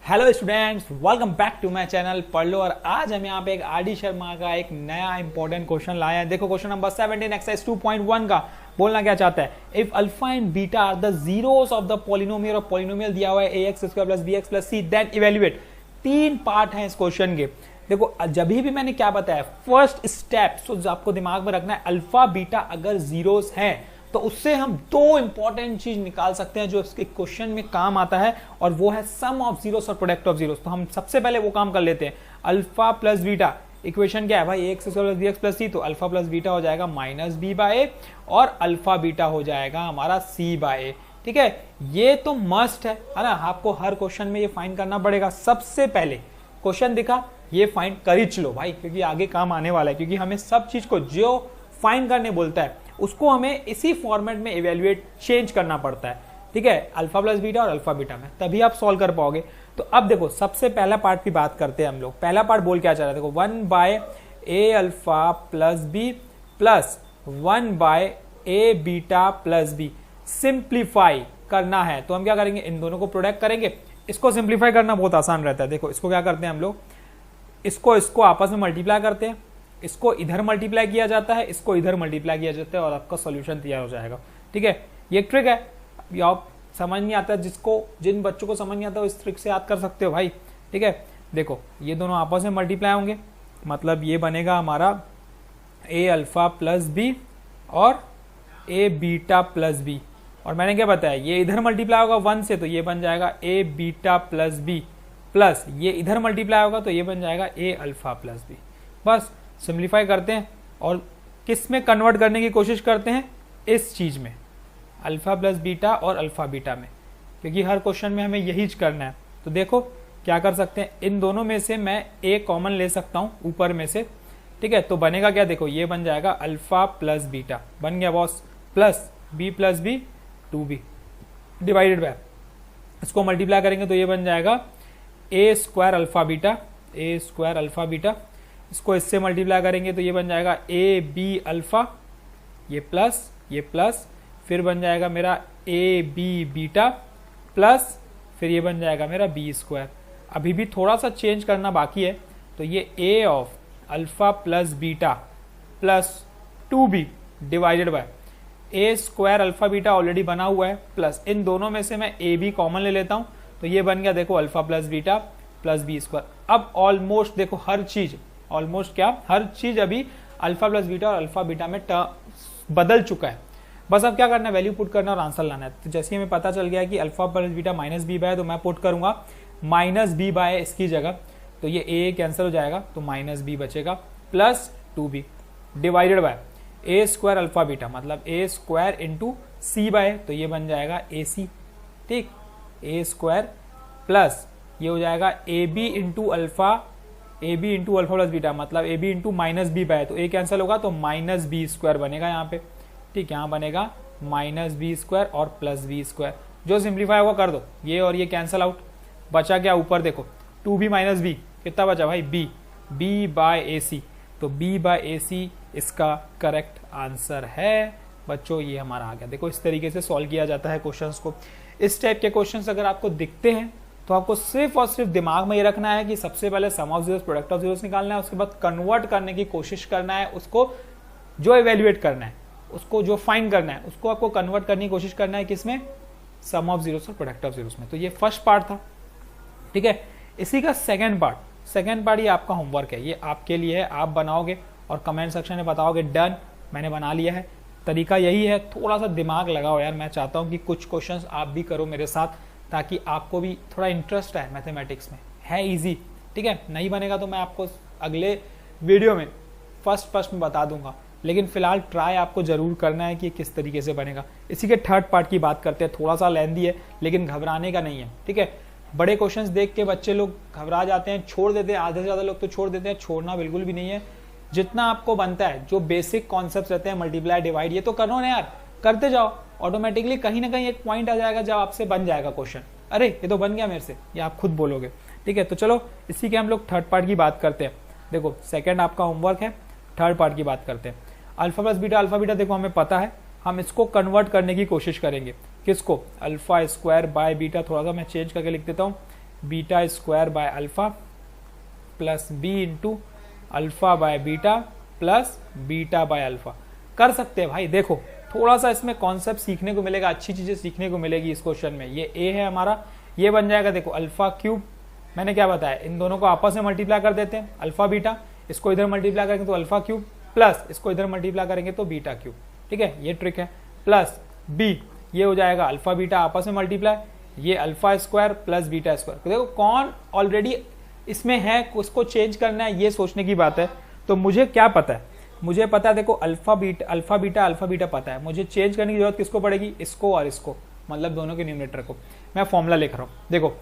Hello students, welcome back to my channel पढ़ लो। और आज हम यहाँ पे एक आर डी शर्मा का एक नया इंपॉर्टेंट क्वेश्चन लाए हैं। देखो क्वेश्चन नंबर 17 एक्सरसाइज 2.1 का बोलना क्या चाहता है। If alpha and beta are the zeros of the polynomial और पॉलिनोमियल दिया हुआ है ax स्क्वायर प्लस bx प्लस c, देन इवेल्युएट। 3 पार्ट हैं इस क्वेश्चन के। देखो जब भी मैंने क्या बताया, फर्स्ट स्टेप जो आपको दिमाग में रखना है, अल्फा बीटा अगर जीरोस हैं तो उससे हम 2 इंपॉर्टेंट चीज निकाल सकते हैं जो इसके क्वेश्चन में काम आता है, और वो है सम ऑफ जीरोस और प्रोडक्ट ऑफ जीरोस। तो हम सबसे पहले वो काम कर लेते हैं। अल्फा प्लस बीटा इक्वेशन क्या है भाई, एक्स स्क्वायर प्लस bx प्लस c, तो अल्फा प्लस बीटा हो जाएगा माइनस b बाय ए और अल्फा बीटा हो जाएगा हमारा c बाय ए। ठीक है, ये तो मस्ट है ना, आपको हर क्वेश्चन में ये फाइंड करना पड़ेगा। सबसे पहले क्वेश्चन दिखा, ये फाइंड कर ही चलो भाई, क्योंकि आगे काम आने वाला है। क्योंकि हमें सब चीज को जो फाइंड करने बोलता है उसको हमें इसी फॉर्मेट में इवेल्युएट चेंज करना पड़ता है। ठीक है, अल्फा प्लस बीटा और अल्फा बीटा में, तभी आप सॉल्व कर पाओगे। तो अब देखो सबसे पहला पार्ट की बात करते हैं हम लोग। पहला पार्ट बोल क्या चाह रहा है, देखो 1 by a alpha plus b plus 1 by a beta plus b simplify करना है। तो हम क्या करेंगे, इन दोनों को प्रोडक्ट करेंगे। इसको सिंप्लीफाई करना बहुत आसान रहता है। देखो इसको क्या करते हैं हम लोग, इसको आपस में मल्टीप्लाई करते हैं, इसको इधर मल्टीप्लाई किया जाता है, इसको इधर मल्टीप्लाई किया जाता है, और आपका सॉल्यूशन तैयार हो जाएगा। ठीक है, ये ट्रिक है, ये आप समझ नहीं आता, जिन बच्चों को समझ नहीं आता वो इस ट्रिक से याद कर सकते हो भाई। ठीक है, देखो ये दोनों आपस में मल्टीप्लाई होंगे, मतलब ये बनेगा हमारा ए अल्फा प्लस बी और ए बीटा प्लस बी। और मैंने क्या बताया, ये इधर मल्टीप्लाई होगा 1 से, तो ये बन जाएगा ए बीटा प्लस बी, प्लस ये इधर मल्टीप्लाई होगा तो ये बन जाएगा ए अल्फा प्लस बी। बस सिंप्लीफाई करते हैं और किस में कन्वर्ट करने की कोशिश करते हैं, इस चीज में, अल्फा प्लस बीटा और अल्फा बीटा में, क्योंकि हर क्वेश्चन में हमें यही करना है। तो देखो क्या कर सकते हैं, इन दोनों में से मैं ए कॉमन ले सकता हूं ऊपर में से। ठीक है, तो बनेगा क्या, देखो ये बन जाएगा अल्फा प्लस बीटा, बन गया boss, plus b 2b divided by, इसको मल्टीप्लाई करेंगे तो ये बन जाएगा a square alpha beta, a square alpha beta. इसको इससे मल्टीप्लाई करेंगे तो ये बन जाएगा ए बी अल्फा, ये प्लस, फिर बन जाएगा मेरा ए बी बीटा, प्लस फिर ये बन जाएगा मेरा बी स्क्वायर। अभी भी थोड़ा सा चेंज करना बाकी है, तो ये a of alpha plus beta plus 2b divided by a square alpha beta already बना हुआ है, प्लस इन दोनों में से मैं ए बी कॉमन ले लेता हूं, तो ये बन गया देखो alpha plus beta plus b square. अब ऑलमोस्ट देखो हर चीज अभी अल्फा प्लस बीटा और अल्फा बीटा में बदल चुका है। बस अब क्या करना है, वैल्यू पुट करना और आंसर लाना है। तो जैसे हमें पता चल गया कि alpha plus beta minus b by, तो मैं पुट करूंगा माइनस बी बाय इसकी जगह, तो ये ए कैंसिल हो जाएगा, तो माइनस बी बचेगा, plus 2b divided by a square alpha beta, मतलब ए स्क्वायर इंटू सी बाय, तो ये बन जाएगा ए सी। ठीक, ए स्क्वायर प्लस ये हो जाएगा a b into alpha plus beta, मतलब a b into minus b by, तो ए कैंसिल होगा तो माइनस बी स्क्वायर बनेगा यहाँ पे। ठीक, यहाँ बनेगा माइनस बी स्क्वायर और प्लस बी स्क्वायर, जो सिंप्लीफाई होगा कर दो, ये और ये कैंसिल आउट, बचा क्या ऊपर देखो 2b माइनस बी, कितना बचा भाई b बाय ए सी, तो b बाय ए सी इसका करेक्ट आंसर है बच्चों। ये हमारा आ गया। देखो इस तरीके से सॉल्व किया जाता है क्वेश्चंस को। इस टाइप के क्वेश्चंस अगर आपको दिखते हैं तो आपको सिर्फ और सिर्फ दिमाग में ये रखना है कि सबसे पहले sum of zeros product of zeros निकालना है, उसके बाद कन्वर्ट करने की कोशिश करना है, उसको जो इवेल्युएट करना है, उसको जो फाइंड करना है, उसको आपको कन्वर्ट करने की कोशिश करना है किसमें, सम ऑफ जीरोस और प्रोडक्ट ऑफ जीरोस में। तो ये फर्स्ट पार्ट था। ठीक है, इसी का सेकेंड पार्ट ये आपका होमवर्क है, ये आपके लिए है, आप बनाओगे और कमेंट सेक्शन में बताओगे डन मैंने बना लिया है। तरीका यही है, थोड़ा सा दिमाग लगाओ यार। मैं चाहता हूं कि कुछ क्वेश्चंस आप भी करो मेरे साथ, ताकि आपको भी थोड़ा इंटरेस्ट आए मैथमेटिक्स में, है इजी। ठीक है, नहीं बनेगा तो मैं आपको अगले वीडियो में फर्स्ट में बता दूंगा, लेकिन फिलहाल ट्राई आपको जरूर करना है कि किस तरीके से बनेगा। इसी के थर्ड पार्ट की बात करते हैं, थोड़ा सा लेंदी है लेकिन घबराने का नहीं है। ठीक है, बड़े क्वेश्चंस देख के बच्चे लोग घबरा जाते हैं, छोड़ देते हैं, आधे से ज्यादा लोग तो छोड़ देते हैं। छोड़ना बिल्कुल भी नहीं है, जितना आपको बनता है, जो बेसिक कॉन्सेप्ट रहते हैं, मल्टीप्लाई डिवाइड, ये तो करो ना यार, करते जाओ, ऑटोमेटिकली कहीं ना कहीं एक पॉइंट आ जाएगा जब आपसे बन जाएगा क्वेश्चन, अरे ये तो बन गया मेरे से, ये आप खुद बोलोगे। ठीक है, तो चलो इसी के हम लोग थर्ड पार्ट की बात करते हैं। देखो सेकंड आपका होमवर्क है, थर्ड पार्ट की बात करते हैं। Alpha plus beta, alpha beta देखो हमें पता है, हम इसको कन्वर्ट करने की कोशिश करेंगे। किसको, अल्फा स्क्वायर बाय बीटा, थोड़ा सा मैं चेंज करके लिख देता हूँ, beta square by alpha plus b into alpha by beta plus beta by alpha. कर सकते हैं भाई, देखो थोड़ा सा इसमें कॉन्सेप्ट सीखने को मिलेगा, अच्छी चीजें सीखने को मिलेगी इस क्वेश्चन में। ये ए है हमारा, ये बन जाएगा देखो अल्फा क्यूब, मैंने क्या बताया, इन दोनों को आपस में मल्टीप्लाई कर देते हैं, अल्फा बीटा, इसको इधर मल्टीप्लाई करेंगे तो अल्फा क्यूब, प्लस इसको इधर मल्टीप्लाई करेंगे तो बीटा क्यूब। ठीक है, ये ट्रिक है। प्लस बी, ये हो जाएगा अल्फा बीटा आपस में मल्टीप्लाई, ये alpha square plus beta square. देखो कौन ऑलरेडी इसमें है, उसको चेंज करना है, ये सोचने की बात है। तो मुझे क्या पता है, मुझे पता है देखो अल्फा बीटा पता है, मुझे चेंज करने की जरूरत किसको पड़ेगी, इसको और इसको, मतलब दोनों के न्यूमरेटर को। मैं फॉर्मूला लिख रहा हूँ, देखो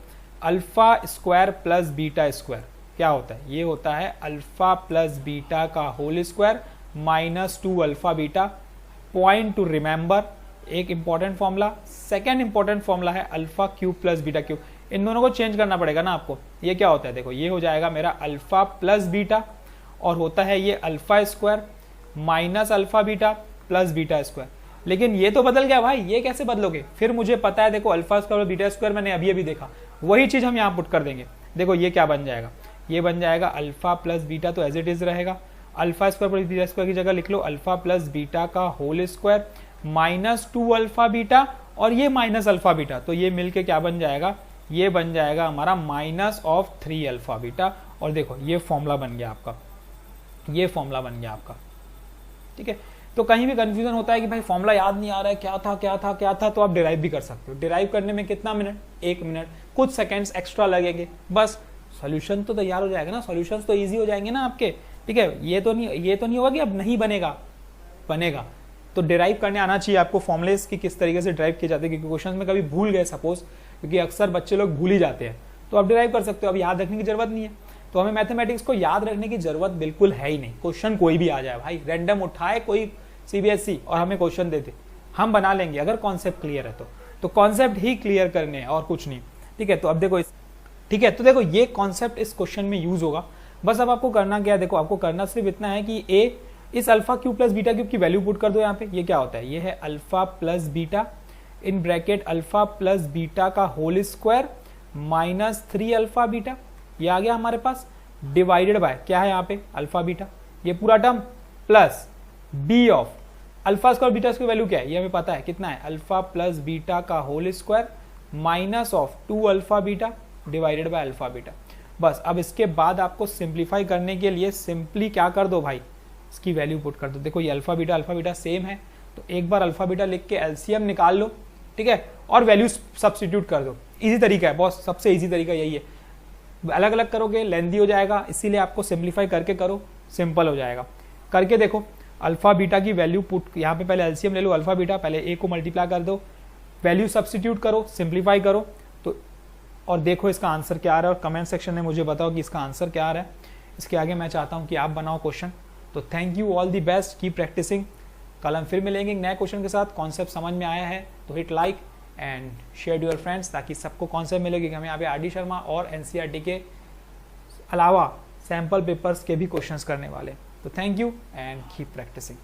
alpha square plus beta square क्या होता है, ये होता है अल्फा प्लस बीटा का whole square minus 2 alpha beta. Point to remember, एक important formula. Second important formula है alpha cube plus beta cube, इन दोनों को चेंज करना पड़ेगा ना आपको। ये क्या होता है, देखो ये हो जाएगा मेरा अल्फा प्लस बीटा, और होता है ये alpha square minus alpha beta plus beta square. लेकिन ये तो बदल गया भाई, ये कैसे बदलोगे, फिर मुझे पता है देखो अल्फा स्क्वायर और बीटा स्क्वायर मैंने अभी देखा, वही चीज हम यहाँ पुट कर देंगे। देखो ये क्या बन जाएगा, ये बन जाएगा अल्फा प्लस बीटा, तो एज इट इज रहेगा, alpha square plus beta square की जगह लिख लो अल्फा प्लस बीटा का whole square minus 2 alpha beta, और ये माइनस अल्फा बीटा, तो ये मिलके क्या बन जाएगा, ये बन जाएगा हमारा माइनस ऑफ 3 अल्फा बीटा। और देखो ये फॉर्मूला बन गया आपका, ये फॉर्मूला बन गया आपका। ठीक है, तो कहीं भी कंफ्यूजन होता है कि भाई फॉर्मूला याद नहीं आ रहा है, क्या था, तो आप डिराइव भी कर सकते हो। डिराइव करने में कितना मिनट, 1 मिनट, कुछ सेकंड्स एक्स्ट्रा लगेंगे, बस सॉल्यूशन तो तैयार हो जाएगा ना, सॉल्यूशंस तो इजी हो जाएंगे ना आपके। ठीक है, ये तो नहीं होगा कि अब नहीं बनेगा। तो डिराइव करने आना चाहिए आपको फॉर्मुलेस की किस तरीके से ड्राइव किए जाते हैं, क्योंकि क्वेश्चन में कभी भूल गए सपोज, क्योंकि अक्सर बच्चे लोग भूल ही जाते हैं, तो आप डिराइव कर सकते हो, अब याद रखने की जरूरत नहीं है। तो हमें मैथमेटिक्स को याद रखने की जरूरत बिल्कुल है ही नहीं। क्वेश्चन कोई भी आ जाए भाई, रैंडम उठाए कोई सीबीएसई और हमें क्वेश्चन देते, हम बना लेंगे अगर कॉन्सेप्ट क्लियर है तो कॉन्सेप्ट ही क्लियर करने हैं और कुछ नहीं। ठीक है, तो अब देखो ठीक है, तो देखो ये कॉन्सेप्ट इस क्वेश्चन में यूज होगा। बस अब आपको करना क्या है, देखो आपको करना सिर्फ इतना है कि ए इस alpha cube plus beta cube की वैल्यू पुट कर दो यहाँ पे। ये क्या होता है, ये है alpha plus beta in bracket alpha plus beta का whole square minus 3 alpha beta, ये आ गया हमारे पास, डिवाइडेड बाय क्या है यहाँ पे अल्फा बीटा, ये पूरा term, plus b of alpha square beta की वैल्यू क्या है, ये हमें पता है कितना है, अल्फा प्लस बीटा का whole square minus of 2 alpha beta divided by alpha beta. बस अब इसके बाद आपको सिंप्लीफाई करने के लिए सिंपली क्या कर दो भाई, इसकी वैल्यू पुट कर दो। देखो ये अल्फा बीटा सेम है, तो एक बार अल्फा बीटा लिख के एलसीएम निकाल लो। ठीक है, और वैल्यू सब्स्टिट्यूट कर दो। इजी तरीका है बॉस, सबसे इजी तरीका यही है। अलग अलग करोगे लेंदी हो जाएगा, इसीलिए आपको सिंप्लीफाई करके करो, सिंपल हो जाएगा। करके देखो अल्फा बीटा की वैल्यू पुट, यहाँ पे पहले एलसीएम ले लो अल्फा बीटा, पहले ए को मल्टीप्लाई कर दो, वैल्यू सब्स्टिट्यूट करो, सिंप्लीफाई करो, तो और देखो इसका आंसर क्या आ रहा है, और कमेंट सेक्शन में मुझे बताओ कि इसका आंसर क्या आ रहा है। इसके आगे मैं चाहता हूँ कि आप बनाओ क्वेश्चन। तो thank you, all the best, keep practicing. कल हम फिर मिलेंगे नए क्वेश्चन के साथ। कॉन्सेप्ट समझ में आया है तो hit like and share your friends, ताकि सबको कॉन्सेप्ट मिलेगी कि हमें यहाँ पे आर डी शर्मा और एनसीईआरटी के अलावा सैम्पल पेपर्स के भी क्वेश्चंस करने वाले। तो thank you and keep practising.